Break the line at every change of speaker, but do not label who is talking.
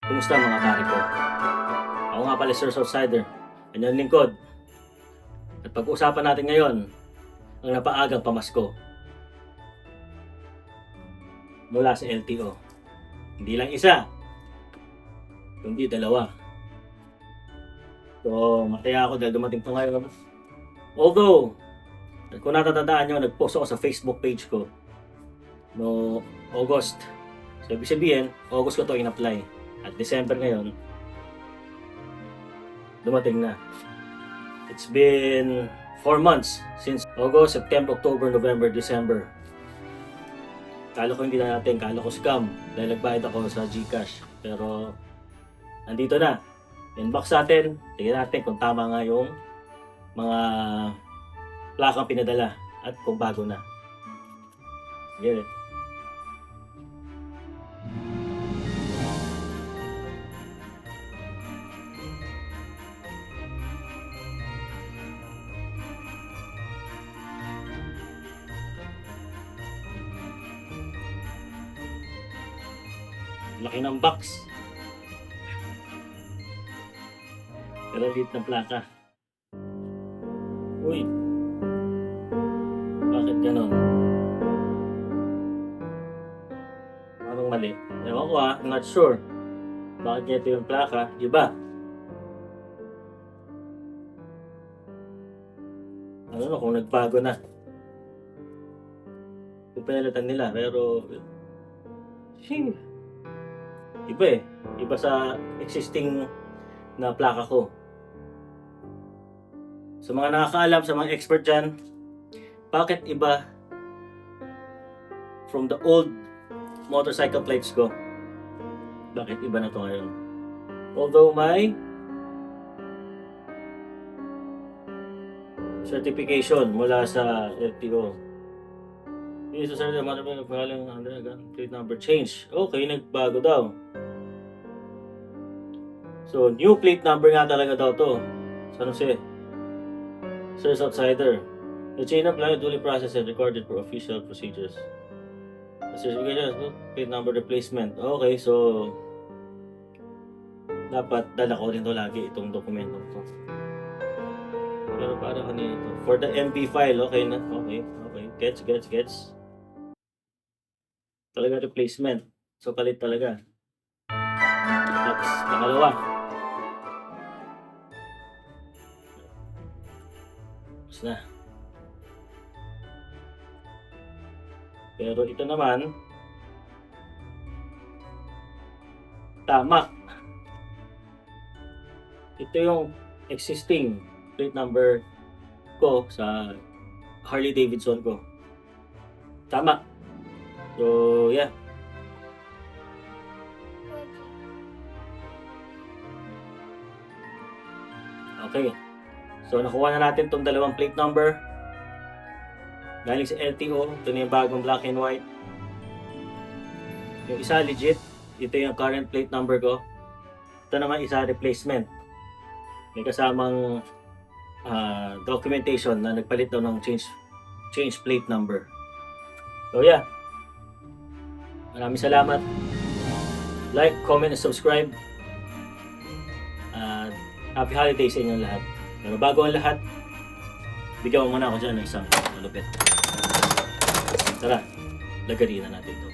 Kumusta mga pare ko? Ako nga pala Sir Southsider, kanyang lingkod. At pag-uusapan natin ngayon ang napaagang pamasko mula sa LTO. Hindi lang isa, kundi dalawa. So, mataya ako dahil dumating pa ngayon. Although, kung natatandaan nyo, nag-post ako sa Facebook page ko no August. So, ibig sabihin, August ko to in-apply. At December ngayon, dumating na. It's been 4 months since August, September, October, November, December. Kala ko hindi na natin, kala ko scam dahil nagbayad ako sa GCash. Pero, nandito na. Inbox natin, tingnan natin kung tama nga yung mga plakang pinadala at kung bago na. Sige. Laki ng box. Pero liit ng plaka. Uy. Bakit ganon? Anong mali? Ewan ko I'm not sure. Bakit ganito yung plaka? Iba. Ano na kung nagbago na. Kung pinalitan nila, pero iba eh. Iba sa existing na plaka ko. Sa mga nakakaalam, sa mga expert dyan, bakit iba from the old motorcycle plates ko? Bakit iba na to ngayon? Although may certification mula sa LTO. This is the management of plate number change. Okay, nagbago daw. So, new plate number nga talaga daw to. San Jose. Sir Southsider. The chain of line duly processed and recorded for official procedures. Certification, plate number replacement. Okay, so dapat dala ko rin to lagi itong dokumento to. Pero para kanina ito. For the MB file, okay na. Okay. Gets. Talaga replacement. So, palit talaga. Next, pangalawa. Tapos na. Pero ito naman, tama. Ito yung existing plate number ko sa Harley Davidson ko. Tama. So, yeah. Okay. So, nakuha na natin itong dalawang plate number. Galing sa LTO. Ito na yung bagong black and white. Yung isa legit. Ito yung current plate number ko. Ito naman isa replacement. May kasamang documentation na nagpalit daw ng change plate number. So yeah. Maraming salamat. Like, comment, and subscribe. Happy holidays sa inyong lahat. Pero bago ang lahat, bigyan mo muna ako dyan ng isang malupit. Tara, lagarin na natin ito.